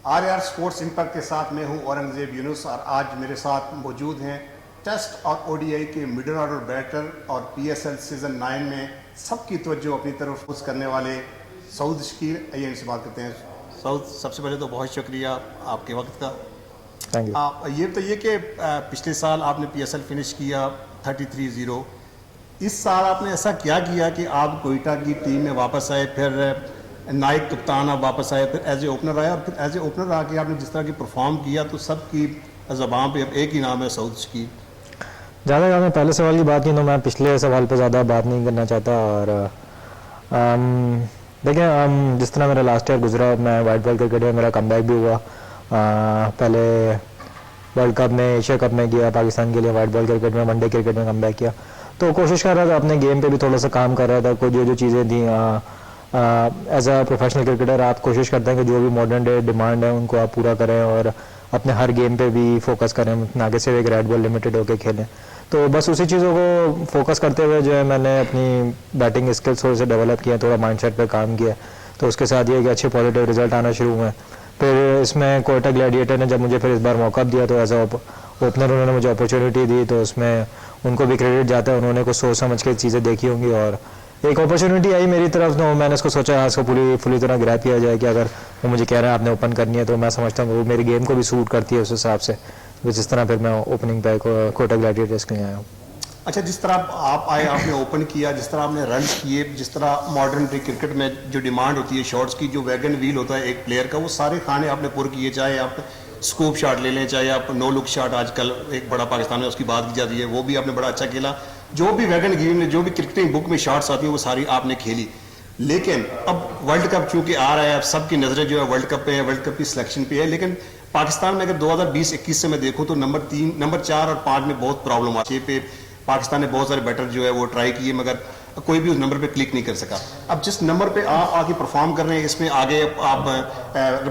Are sports impact के साथ मैं हूं औरंगजेब यूनुस और आज मेरे साथ मौजूद हैं टेस्ट और ओडीआई के मिडिल ऑर्डर बैटर और पीएसएल सीजन 9 में सबकी तवज्जो अपनी तरफ फोकस करने वाले सऊद शकीर। आइए इनसे बात करते हैं। सऊद, सबसे पहले तो बहुत शुक्रिया आपके वक्त का। Thank you. आप ये बताइए कि पिछले साल आपने पीएसएल फिनिश किया 33-0। इस साल आपने ऐसा क्या किया कि आप कोयटा की टीम में वापस आए, फिर नायक कप्तान आप वापस आए, फिर एज ए ओपनर आया और फिर एज ए ओपनर आके आपने जिस तरह की परफॉर्म किया तो सबकी ज़बान पे अब एक ही नाम है सऊद शकीर। ज़्यादा अगर मैं पहले सवाल की बात की तो मैं पिछले सवाल पर ज़्यादा बात नहीं करना चाहता। और देखिए, जिस तरह मेरा लास्ट ईयर गुजरा, मैं वाइट बॉल क्रिकेट में मेरा कमबैक भी हुआ। पहले वर्ल्ड कप में, एशिया कप में गया पाकिस्तान के लिए, वाइट बॉल क्रिकेट में, वनडे क्रिकेट में कमबैक किया। तो कोशिश कर रहा था, अपने गेम पे भी थोड़ा सा काम कर रहा था। कोई जो चीज़ें थी एज अ प्रोफेशनल क्रिकेटर आप कोशिश करते हैं कि जो भी मॉडर्न डे डिमांड है उनको आप पूरा करें और अपने हर गेम पे भी फोकस करें, आगे से एक रेड बॉल लिमिटेड होकर खेलें। तो बस उसी चीज़ों को फोकस करते हुए जो है मैंने अपनी बैटिंग स्किल्स थोड़े से डेवलप किया, थोड़ा माइंडसेट पे काम किया। तो उसके साथ ये कि अच्छे पॉजिटिव रिजल्ट आना शुरू हुए। फिर इसमें कोयटा ग्लैडिएटर ने जब मुझे फिर इस बार मौका दिया तो एज अ ओपनर उन्होंने मुझे अपॉर्चुनिटी दी, तो उसमें उनको भी क्रेडिट जाता है। उन्होंने कुछ सोच समझ के चीज़ें देखी होंगी और एक अपॉर्चुनिटी आई मेरी तरफ, तो मैंने इसको सोचा आज को पूरी तरह ग्रैब किया जाए कि अगर वो मुझे कह रहा है आपने ओपन करनी है तो मैं समझता हूँ वो मेरी गेम को भी सूट करती है उस हिसाब से। जिस तरह फिर मैं ओपनिंग पे कोयटा ग्लैडिएटर्स के लिए आया हूँ। अच्छा, जिस तरह आप आए, आपने ओपन किया, जिस तरह आपने रन किए, जिस तरह मॉडर्न डे क्रिकेट में जो डिमांड होती है शॉट्स की, जो वैगन व्हील होता है एक प्लेयर का, वो सारे खाने आपने पुर किए। चाहे आप स्कूप शॉट ले लें, चाहे आप नो लुक शॉट, आजकल एक बड़ा पाकिस्तान में उसकी बात की जाती है, वो भी आपने बड़ा अच्छा खेला। जो भी वैगन गेम में जो भी क्रिकेटिंग बुक में शॉट्स आती हैं वो सारी आपने खेली। लेकिन अब वर्ल्ड कप चूंकि आ रहा है, अब सबकी नज़रें जो है वर्ल्ड कप पे है, वर्ल्ड कप की सिलेक्शन पे है। लेकिन पाकिस्तान में अगर 2020-21 से मैं देखूँ तो नंबर 3, नंबर 4 और 5 में बहुत प्रॉब्लम आ। 6 पे पाकिस्तान ने बहुत सारे बैटर जो है वो ट्राई किए मगर कोई भी उस नंबर पे क्लिक नहीं कर सका। अब जिस नंबर पे आप आके परफॉर्म कर रहे हैं, इसमें आगे आप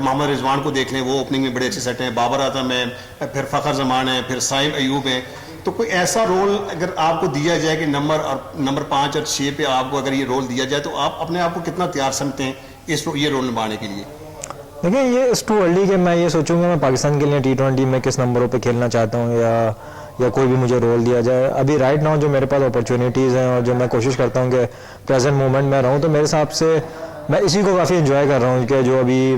मोहम्मद रिजवान को देख लें, वो ओपनिंग में बड़े अच्छे सेट हैं, बाबर आजम है, फिर फ़खर जमान है, फिर साइम अयूब है। तो कोई ऐसा रोल अगर आपको दिया जाए कि नंबर 5 और 6 पे आपको अगर ये रोल दिया जाए तो आप अपने आप को कितना तैयार समझते हैं ये रोल निभाने के लिए? देखिए, ये इट्स टू अर्ली कि मैं ये सोचूंगा मैं पाकिस्तान के लिए T20 में किस नंबरों पे खेलना चाहता हूँ या कोई भी मुझे रोल दिया जाए। अभी राइट नाउ जो मेरे पास अपॉर्चुनिटीज़ हैं और जो मैं कोशिश करता हूँ कि प्रेजेंट मोमेंट में रहूँ, तो मेरे हिसाब से मैं इसी को काफ़ी इन्जॉय कर रहा हूँ कि जो अभी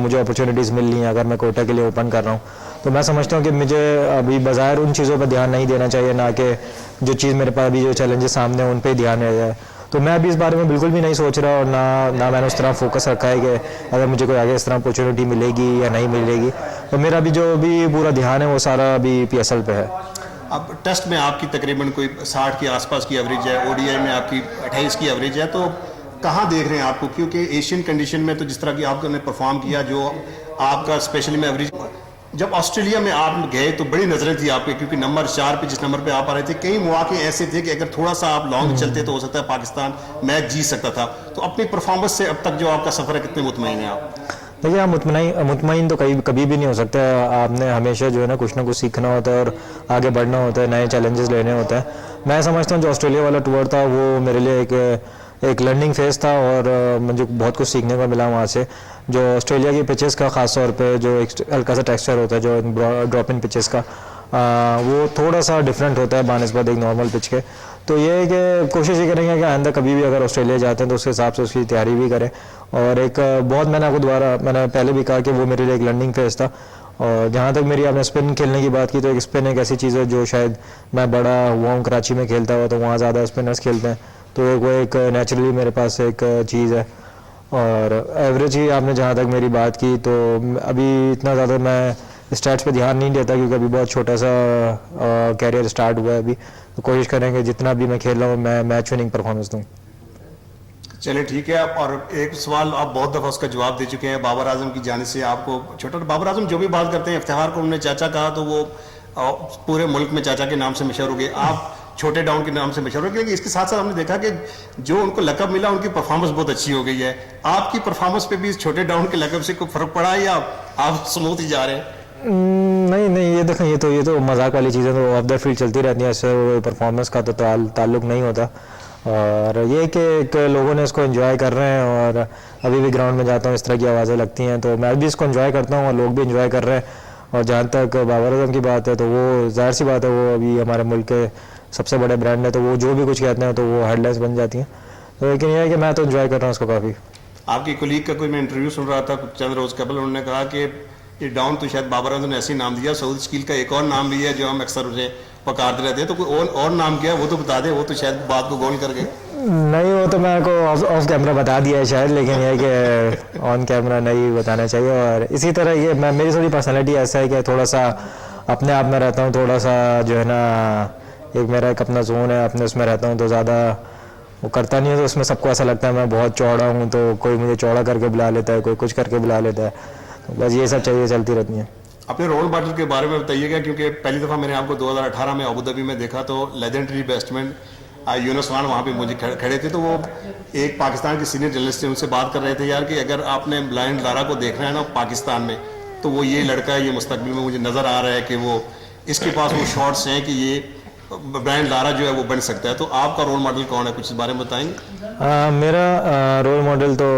मुझे अपॉर्चुनिटीज़ मिल रही हैं। अगर मैं कोयटा के लिए ओपन कर रहा हूँ तो मैं समझता हूँ कि मुझे अभी बाज़ाहिर उन चीज़ों पर ध्यान नहीं देना चाहिए, ना कि जो चीज़ मेरे पास अभी जो चैलेंजेस सामने हैं उन पर ही ध्यान रह जाए। तो मैं अभी इस बारे में बिल्कुल भी नहीं सोच रहा और ना मैंने उस तरह फोकस रखा है कि अगर मुझे कोई आगे इस तरह अपॉर्चुनिटी मिलेगी या नहीं मिलेगी। तो मेरा अभी जो भी पूरा ध्यान है वो सारा अभी PSL पे है। अब टेस्ट में आपकी तकरीबन कोई 60 के आसपास की एवरेज है, ओडीआई में आपकी 28 की एवरेज है, तो कहाँ देख रहे हैं आपको? क्योंकि एशियन कंडीशन में तो जिस तरह की आपने परफॉर्म किया, जो आपका स्पेशली में एवरेज, जब ऑस्ट्रेलिया में आप गए तो बड़ी नजरें थी आपके, क्योंकि नंबर 4 पे जिस नंबर पे आप आ रहे थे, कई मौके ऐसे थे कि अगर थोड़ा सा आप लॉन्ग चलते तो हो सकता है पाकिस्तान मैच जीत सकता था। तो अपनी परफॉर्मेंस से अब तक जो आपका सफर है, कितने मुतमईन हैं आप? देखिए, आप मुतमईन तो कभी भी नहीं हो सकता। आपने हमेशा जो है ना कुछ सीखना होता है और आगे बढ़ना होता है, नए चैलेंजेस लेने होते हैं। मैं समझता हूँ जो ऑस्ट्रेलिया वाला टूर था वो मेरे लिए एक लर्निंग फेज़ था और मुझे बहुत कुछ सीखने को मिला वहाँ से। जो ऑस्ट्रेलिया की पिचेस का ख़ास तौर पे जो एक हल्का सा टेक्सचर होता है जो ड्रॉप इन पिचेस का, वो थोड़ा सा डिफरेंट होता है बानिस्बत एक नॉर्मल पिच के। तो ये है कि कोशिश ये करेंगे कि आइंदा कभी भी अगर ऑस्ट्रेलिया जाते हैं तो उसके हिसाब से उसकी तैयारी भी करें। और एक बहुत मैंने पहले भी कहा कि वो मेरे लिए एक लर्निंग फेज़ था। और जहाँ तक मेरी आपने स्पिन खेलने की बात की, तो एक स्पिन एक ऐसी चीज़ है जो शायद मैं बड़ा हुआ हूँ कराची में खेलता हुआ, तो वहाँ ज़्यादा स्पिनर्स खेलते हैं, तो वो एक नेचुरली मेरे पास एक चीज़ है। और एवरेज ही आपने जहाँ तक मेरी बात की, तो अभी इतना ज़्यादा मैं स्टैट्स पे ध्यान नहीं देता क्योंकि अभी बहुत छोटा सा कैरियर स्टार्ट हुआ है अभी। तो कोशिश करेंगे जितना भी मैं खेल रहा हूँ मैं मैच विनिंग परफॉर्मेंस दूँ। चलिए ठीक है। और एक सवाल आप बहुत दफ़ा उसका जवाब दे चुके हैं, बाबर आजम की जाने से आपको छोटा, बाबर आजम जो भी बात करते हैं, इफ्तिखार को उन्होंने चाचा कहा तो वो पूरे मुल्क में चाचा के नाम से मशहूर हो गए, आप छोटे डाउन के नाम से मशहूर हो गए। लेकिन इसके साथ साथ हमने देखा कि जो उनको लकब मिला उनकी परफॉर्मेंस बहुत अच्छी हो गई है। आपकी परफॉर्मेंस पे भी इस छोटे डाउन के लकब से कोई फ़र्क पड़ा है या आप स्मूथ ही जा रहे हैं? नहीं, ये देखें, ये तो मजाक वाली चीज़ें तो ऑफ द फील्ड चलती रहती हैं, इससे परफॉर्मेंस का तो ताल्लुक नहीं होता। और ये कि लोगों ने इसको एंजॉय कर रहे हैं, और अभी भी ग्राउंड में जाता हूँ इस तरह की आवाज़ें लगती हैं तो मैं भी इसको एंजॉय करता हूँ और लोग भी एंजॉय कर रहे हैं। और जहाँ तक बाबर आजम की बात है तो वो ज़ाहिर सी बात है, वो अभी हमारे मुल्क के सबसे बड़े ब्रांड है, तो वो जो भी कुछ कहते हैं तो वो हेडलाइंस बन जाती हैं। तो लेकिन यह है कि मैं तो एंजॉय कर रहा हूँ उसको काफ़ी। आपकी कोलीग का कोई मैं इंटरव्यू सुन रहा था चंद रोज़ कबल, उन्होंने कहा कि ये डाउन तो शायद बाबर आजम ने ऐसे ही नाम दिया, सऊद शकील का एक और नाम भी है जो हम अक्सर उसे पकारते रहते हैं, तो कोई और नाम क्या है वो तो बता दे, वो तो शायद बात को गोल कर गए। नहीं, वो तो मैं को ऑफ कैमरा बता दिया है शायद, लेकिन यह कि ऑन कैमरा नहीं बताना चाहिए। और इसी तरह ये मेरी थोड़ी पर्सनैलिटी ऐसा है कि थोड़ा सा अपने आप में रहता हूँ, थोड़ा सा जो है ना एक मेरा एक अपना जोन है, अपने उसमें रहता हूँ, तो ज़्यादा वो करता नहीं है। तो उसमें सबको ऐसा लगता है मैं बहुत चौड़ा हूँ, तो कोई मुझे चौड़ा करके बुला लेता है, कोई कुछ करके बुला लेता है, तो बस ये सब चाहिए चलती रहती हैं। अपने रोल मॉडल के बारे में बताइएगा, क्योंकि पहली दफ़ा मैंने आपको 2018 में अबू धाबी में देखा तो लेजेंडरी बैट्समैन यूनुस खान वहाँ पे मुझे खड़े थे, तो वो एक पाकिस्तान के सीनियर जर्नलिस्ट थे, उनसे बात कर रहे थे यार कि अगर आपने ब्रायन लारा को देखना है ना पाकिस्तान में, तो वो ये लड़का है, ये मुस्तकबिल में मुझे नज़र आ रहा है कि वो इसके पास वो शॉट्स हैं कि ये ब्रायन लारा जो है वो बन सकता है। तो आपका रोल मॉडल कौन है, कुछ इस बारे में बताएंगे? मेरा रोल मॉडल तो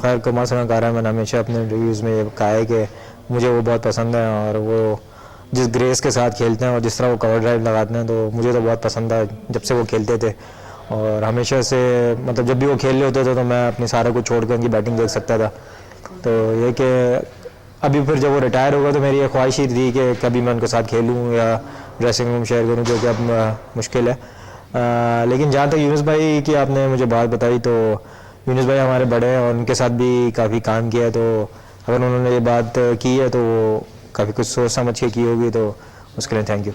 खैर कुमार संगकारा है। मैंने हमेशा अपने रिव्यूज़ में ये कहा है कि मुझे वो बहुत पसंद है, और वो जिस ग्रेस के साथ खेलते हैं और जिस तरह वो कवर ड्राइव लगाते हैं तो मुझे तो बहुत पसंद है जब से वो खेलते थे। और हमेशा से मतलब जब भी वो खेल रहे होते थे तो मैं अपने सारे को छोड़ कर उनकी बैटिंग देख सकता था। तो ये कि अभी फिर जब वो रिटायर होगा तो मेरी ये ख्वाहिश ही थी कि कभी मैं उनके साथ खेलूँ या ड्रेसिंग रूम शेयर करूँ, जो कि अब मुश्किल है। लेकिन जहाँ तक यूनुस भाई की आपने मुझे बात बताई, तो यूनुस भाई हमारे बड़े हैं और उनके साथ भी काफ़ी काम किया है, तो अगर उन्होंने ये बात की है तो वो काफ़ी कुछ सोच समझ के की होगी, तो उसके लिए थैंक यू।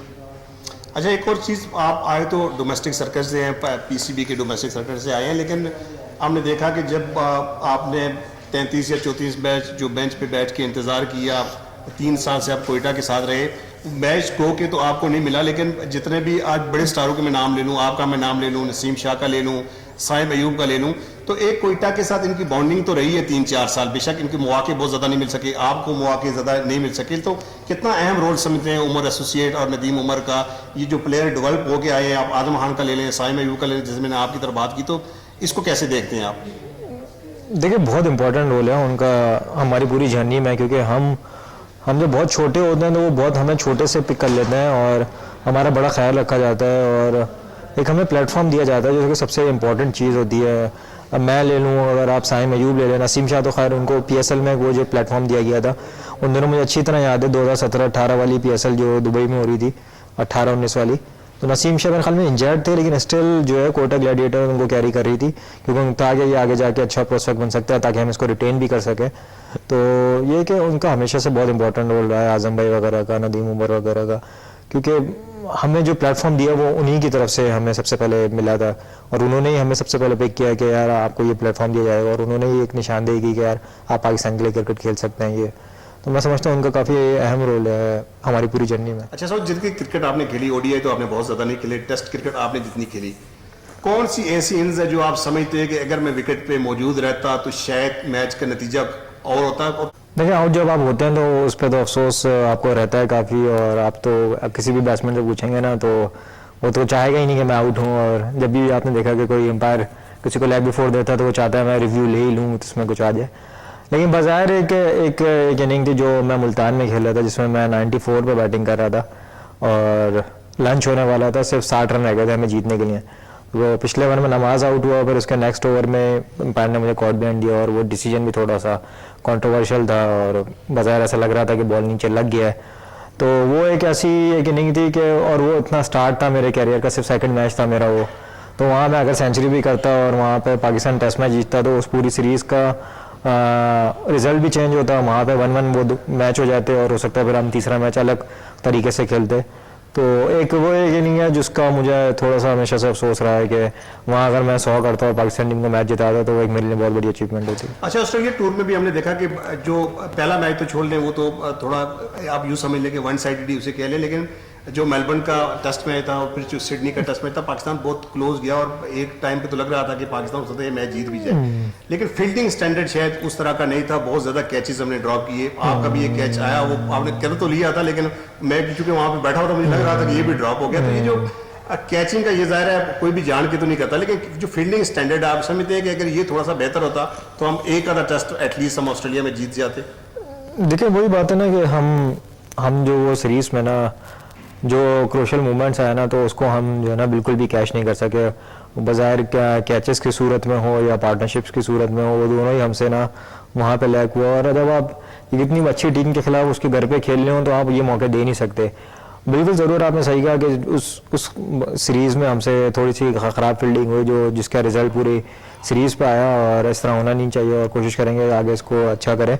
अच्छा, एक और चीज़, आप आए तो डोमेस्टिक सर्कल से हैं, पीसीबी के डोमेस्टिक सर्कल से आए हैं, लेकिन हमने देखा कि जब आपने 33 या 34 मैच जो बेंच पे बैठ के इंतज़ार किया, 3 साल से आप कोयटा के साथ रहे, मैच गो के तो आपको नहीं मिला, लेकिन जितने भी आज बड़े स्टारों के मैं नाम ले लूँ, आपका मैं नाम ले लूँ, नसीम शाह का ले लूँ, साइम अयूब का ले लूँ, तो एक कोयटा के साथ इनकी बॉन्डिंग तो रही है 3-4 साल। बेशक इनके मौके बहुत ज़्यादा नहीं मिल सके, आपको मौके ज़्यादा नहीं मिल सके, तो कितना अहम रोल समझते हैं उमर एसोसिएट और नदीम उमर का, ये जो प्लेयर डेवलप हो के आए हैं, आप आजम खान का ले लें, साइम अयूब का ले लें, जैसे मैंने आपकी तरफ बात की, तो इसको कैसे देखते हैं आप? देखिए, बहुत इंपॉर्टेंट रोल है उनका हमारी पूरी जर्नी में, क्योंकि हम जब बहुत छोटे होते हैं तो वो बहुत हमें छोटे से पिक कर लेते हैं और हमारा बड़ा ख्याल रखा जाता है और एक हमें प्लेटफॉर्म दिया जाता है, जो कि सबसे इम्पॉर्टेंट चीज़ होती है। अब मैं ले लूँ, अगर आप साइम अयूब ले लें, नसीम शाह तो खैर उनको PSL में वो जो प्लेटफॉर्म दिया गया था, उन दिनों मुझे अच्छी तरह याद है 2017-18 वाली PSL जो दुबई में हो रही थी, 18-19 वाली। तो नसीम शाह मेरे ख्याल में इंजर्ड थे, लेकिन स्टिल जो है कोटा ग्लैडिएटर उनको कैरी कर रही थी, क्योंकि उनका आगे जाके अच्छा प्रोस्पेक्ट बन सकता है, ताकि हम इसको रिटेन भी कर सकें। तो ये कि उनका हमेशा से बहुत इंपॉर्टेंट रोल रहा है, आजम भाई वगैरह का, नदीम उमर वगैरह का, क्योंकि हमें जो प्लेटफॉर्म दिया वो उन्हीं की तरफ से हमें सबसे पहले मिला था, और उन्होंने ही हमें सबसे पहले पिक किया कि यार आपको ये प्लेटफॉर्म दिया जाएगा, और उन्होंने ही एक निशानदेही की कि यार आप पाकिस्तान के लिए क्रिकेट खेल सकते हैं। ये तो मैं समझता हूँ उनका काफ़ी अहम रोल है हमारी पूरी जर्नी में। अच्छा सर, जितनी क्रिकेट आपने खेली, ODI तो आपने बहुत ज़्यादा नहीं खेली, टेस्ट क्रिकेट आपने जितनी खेली, कौन सी ऐसी इनिंग्स है जो आप समझते हैं कि अगर मैं विकेट पे मौजूद रहता तो शायद मैच का नतीजा और होता? देखिए, आउट जब आप होते हैं तो उस पर तो अफसोस आपको रहता है काफ़ी, और आप तो किसी भी बैट्समैन से पूछेंगे ना तो वो तो चाहेगा ही नहीं कि मैं आउट हूँ। और जब भी आपने देखा कि कोई एम्पायर किसी को लेग बिफोर देता है तो वो चाहता है मैं रिव्यू ले ही लूँ, तो उसमें कुछ आ जाए। लेकिन बज़ाहिर एक इनिंग थी जो मैं मुल्तान में खेल रहा था, जिसमें मैं 94 पे बैटिंग कर रहा था और लंच होने वाला था, सिर्फ 60 रन रह गए थे हमें जीतने के लिए। वो पिछले ओवर में नमाज आउट हुआ, फिर उसके नेक्स्ट ओवर में एम्पायर ने मुझे कॉर्ड बैंड दिया और वो डिसीजन भी थोड़ा सा कंट्रोवर्शियल था और बज़ाहिर ऐसा लग रहा था कि बॉल नीचे लग गया है। तो वो एक ऐसी एक इनिंग थी कि, और वो इतना स्टार्ट था मेरे कैरियर का, सिर्फ सेकंड मैच था मेरा वो, तो वहाँ मैं अगर सेंचुरी भी करता और वहाँ पे पाकिस्तान टेस्ट मैच जीतता तो उस पूरी सीरीज़ का रिजल्ट भी चेंज होता, वहाँ पे 1-1 वो मैच हो जाते और हो सकता है फिर हम तीसरा मैच अलग तरीके से खेलते। तो एक वो एक इनिंग है जिसका मुझे थोड़ा सा हमेशा से अफसोस रहा है कि वहाँ अगर मैं 100 करता और पाकिस्तान टीम को मैच जिताता तो वो एक मेरे लिए बहुत बड़ी अचीवमेंट होती। अच्छा, ऑस्ट्रेलिया टूर में भी हमने देखा कि जो पहला मैच तो छोड़ लें, वो तो थोड़ा आप यूँ समझ लें कि 1 साइडेड ही उसे कह लें, लेकिन जो मेलबर्न का टेस्ट मैच था और फिर जो सिडनी का टेस्ट मैच था, पाकिस्तान बहुत क्लोज गया और एक टाइम पे तो लग रहा था कि पाकिस्तान हो सकता है ये मैच जीत भी जाए, लेकिन फील्डिंग स्टैंडर्ड शायद उस तरह का नहीं था, बहुत ज़्यादा कैचेस हमने ड्रॉप किए। आपका भी एक कैच आया, वो आपने कर तो लिया था, लेकिन मैं चूंकि वहाँ पे बैठा हुआ था मुझे लग रहा था कि ये भी ड्रॉप हो गया। तो ये जो कैचिंग का ये जाहिर है कोई भी जान के तो नहीं करता, लेकिन जो फील्डिंग स्टैंडर्ड आप समझते हैं कि अगर ये थोड़ा सा बेहतर होता तो हम एक आधा टेस्ट एटलीस्ट हम ऑस्ट्रेलिया में जीत जाते? देखिए वही बात है ना कि हम जो वो सीरीज में ना जो क्रूशियल मूवमेंट्स आए ना, तो उसको हम जो है ना बिल्कुल भी कैच नहीं कर सके। बज़ाहिर कैचेस की सूरत में हो या पार्टनरशिप्स की सूरत में हो, वो दोनों ही हमसे ना वहाँ पे लैक हुआ। और जब आप इतनी अच्छी टीम के खिलाफ उसके घर पे खेल रहे हो तो आप ये मौके दे नहीं सकते। बिल्कुल ज़रूर आपने सही कहा कि उस सीरीज़ में हमसे थोड़ी सी ख़राब फील्डिंग हुई, जो जिसका रिजल्ट पूरी सीरीज़ पे आया, और इस तरह होना नहीं चाहिए और कोशिश करेंगे आगे इसको अच्छा करें।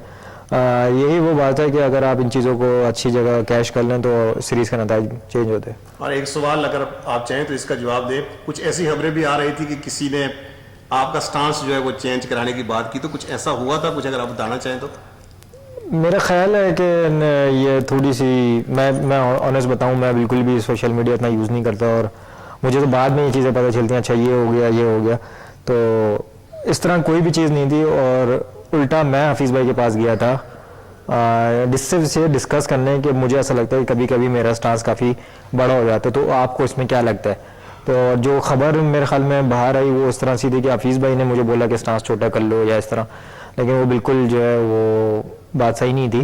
यही वो बात है कि अगर आप इन चीज़ों को अच्छी जगह कैश कर लें तो सीरीज़ का नतीजा चेंज होते हैं। और एक सवाल अगर आप चाहें तो इसका जवाब दें, कुछ ऐसी खबरें भी आ रही थी कि किसी ने आपका स्टांस जो है वो चेंज कराने की बात की, तो कुछ ऐसा हुआ था? कुछ अगर आप बताना चाहें तो। मेरा ख्याल है कि ये थोड़ी सी मैं ऑनेस्ट बताऊं, मैं बिल्कुल भी सोशल मीडिया इतना यूज़ नहीं करता, और मुझे तो बाद में ये चीज़ें पता चलती हैं, अच्छा ये हो गया। तो इस तरह कोई भी चीज़ नहीं थी, और उल्टा मैं हफीज़ भाई के पास गया था से डिस्कस करने के। मुझे ऐसा लगता है कि कभी कभी मेरा स्टांस काफ़ी बड़ा हो जाता है, तो आपको इसमें क्या लगता है? तो जो खबर मेरे ख्याल में बाहर आई वो इस तरह सी थी कि हफीज़ भाई ने मुझे बोला कि स्टांस छोटा कर लो या इस तरह, लेकिन वो बिल्कुल जो है वो बात सही नहीं थी।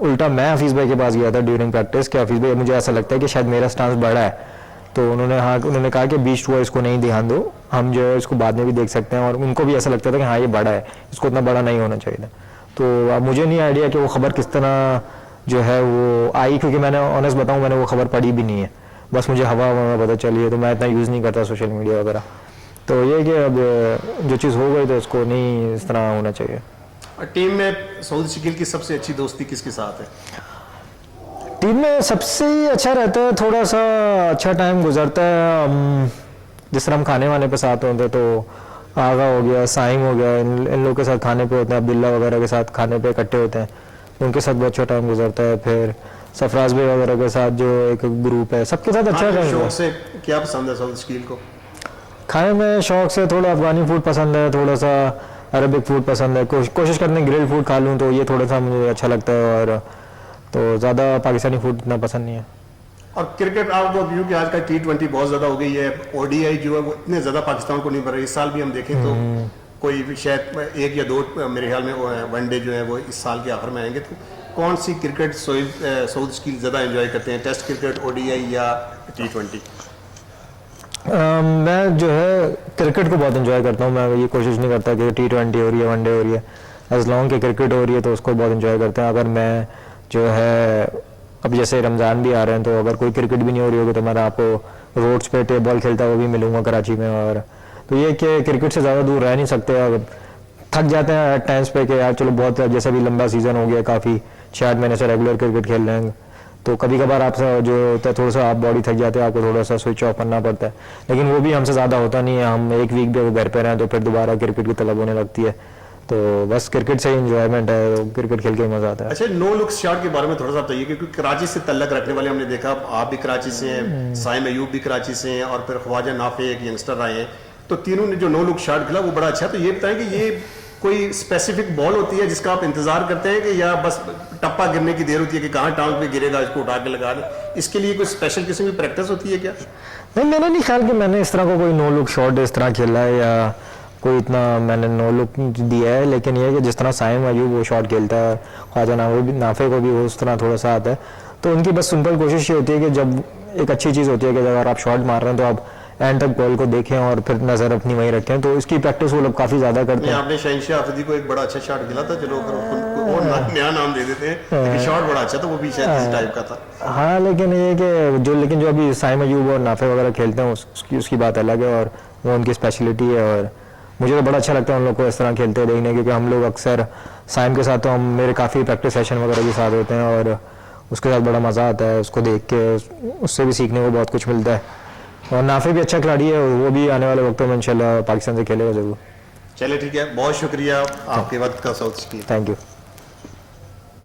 उल्टा मैं हफीज़ भाई के पास गया था ड्यूरिंग प्रैक्टिस कि हफीज़ भाई मुझे ऐसा लगता है कि शायद मेरा स्टांस बड़ा है, तो उन्होंने कहा कि बीच हुआ इसको नहीं ध्यान दो, हम जो है इसको बाद में भी देख सकते हैं। और उनको भी ऐसा लगता था कि हाँ ये बड़ा है, इसको इतना बड़ा नहीं होना चाहिए था। तो अब मुझे नहीं आइडिया कि वो खबर किस तरह जो है वो आई, क्योंकि मैंने ऑनेस्ट बताऊँ मैंने वो खबर पढ़ी भी नहीं है, बस मुझे हवा में पता चली है, तो मैं इतना यूज़ नहीं करता सोशल मीडिया वगैरह। तो ये कि अब जो चीज़ हो गई तो उसको नहीं इस तरह होना चाहिए। टीम में सऊद शकील की सबसे अच्छी दोस्ती किसके साथ है? टीम में सबसे ही अच्छा रहता है, थोड़ा सा अच्छा टाइम गुजरता है। जिस तरह हम खाने वाने पे साथ होते तो आगा हो गया, साइम हो गया, इन लोगों के साथ खाने पे होते हैं, अब्दुल्ला वगैरह के साथ खाने पे इकट्ठे होते हैं, उनके साथ बहुत अच्छा टाइम गुजरता है। फिर सरफराज भाई वगैरह के साथ जो एक ग्रुप है, सबके साथ अच्छा टाइम। शौक से क्या पसंद है सऊद शकील को? खाने में शौक से थोड़ा अफगानी फूड पसंद है, थोड़ा सा अरबिक फूड पसंद है। कोशिश करते हैं ग्रिल्ड फूड खा लूँ तो ये थोड़ा सा मुझे अच्छा लगता है, और तो ज़्यादा पाकिस्तानी फूड इतना पसंद नहीं है। और क्रिकेट आपको व्यू कि आज का T20 बहुत ज़्यादा हो गई है, ODI जो है वो इतने ज़्यादा पाकिस्तान को नहीं बढ़ रही। इस साल भी हम देखें तो कोई भी शायद 1 या 2 मेरे ख्याल में वनडे जो है वो इस साल के आखिर में आएंगे। तो कौन सी क्रिकेट सऊद शकील ज़्यादा एंजॉय करते हैं, टेस्ट क्रिकेट, ODI या T20? मैं जो है क्रिकेट को बहुत एंजॉय करता हूँ। मैं ये कोशिश नहीं करता कि T20 हो रही है, वनडे हो रही है, एज लॉन्ग की क्रिकेट हो रही है तो उसको बहुत एंजॉय करते हैं। अगर मैं जो है अब जैसे रमज़ान भी आ रहे हैं तो अगर कोई क्रिकेट भी नहीं हो रही होगी तो मैं आपको रोड्स पे टेप बॉल खेलता हुआ भी मिलूंगा कराची में। और तो ये कि क्रिकेट से ज़्यादा दूर रह नहीं सकते, और थक जाते हैं एट टाइम्स पे कि यार चलो बहुत जैसे भी लंबा सीज़न हो गया, काफ़ी 6-8 महीने से रेगुलर क्रिकेट खेल रहे हैं, तो कभी कभार आपसे जो होता है थोड़ा सा आप बॉडी थक जाते हैं, आपको थोड़ा सा स्विच ऑफ करना पड़ता है, लेकिन वो भी हमसे ज़्यादा होता नहीं है। हम एक वीक भी घर पे रहें तो फिर दोबारा क्रिकेट की तलब होने लगती है, तो बस क्रिकेट से ही इंजॉयमेंट है, क्रिकेट खेल के ही मज़ा आता है। अच्छा, नो लुक शॉट के बारे में थोड़ा सा बताइए, क्योंकि कराची से तल्लक रखने वाले हमने देखा, आप भी कराची से हैं, साइम अयूब भी कराची से हैं, और फिर ख्वाजा नाफे एक यंगस्टर आए हैं, तो तीनों ने जो नो लुक शॉट खेला वो बड़ा अच्छा है। तो ये बताएं कि ये कोई स्पेसिफिक बॉल होती है जिसका आप इंतजार करते हैं कि या बस टप्पा गिरने की देर होती है कि कहाँ टांग पे गिरेगा इसको उठा के लगा दें, इसके लिए कोई स्पेशल किस्म की प्रैक्टिस होती है क्या? नहीं, मैंने नहीं ख्याल कि मैंने इस तरह का कोई नो लुक शॉट इस तरह खेला है या कोई इतना मैंने नो लुक दिया है, लेकिन ये कि जिस तरह साइम अयूब वो शॉट खेलता है, ख्वाजा नाफे को भी वो उस तरह थोड़ा सा आता है, तो उनकी बस सिंपल कोशिश ये होती है कि जब एक अच्छी चीज़ होती है कि अगर आप शॉट मार रहे हैं तो आप एंड तक बॉल को देखें और फिर नज़र अपनी वहीं रखें, तो इसकी प्रैक्टिस वो लोग काफ़ी ज़्यादा करते हैं। आपने शहनशाह अफरीदी को एक बड़ा अच्छा शॉट खेला था, चलो और नया नाम दे देते हैं, लेकिन शॉट बड़ा अच्छा था, वो भी शायद इस टाइप का था। हाँ, लेकिन ये कि लेकिन जो अभी साइम अयूब और नाफे वगैरह खेलते हैं उसकी बात अलग है, और वो उनकी स्पेशलिटी है, और मुझे तो बड़ा अच्छा लगता है उन लोग को इस तरह खेलते देखने, क्योंकि हम लोग अक्सर साइम के साथ तो हम मेरे काफ़ी प्रैक्टिस सेशन वगैरह के साथ होते हैं, और उसके साथ बड़ा मज़ा आता है उसको देख के, उससे भी सीखने को बहुत कुछ मिलता है। और नाफे भी अच्छा खिलाड़ी है, वो भी आने वाले वक्तों में इंशाल्लाह पाकिस्तान से खेलेगा ज़रूर। चलिए ठीक है, बहुत शुक्रिया आपके वक्त का सऊद शकील। Thank you.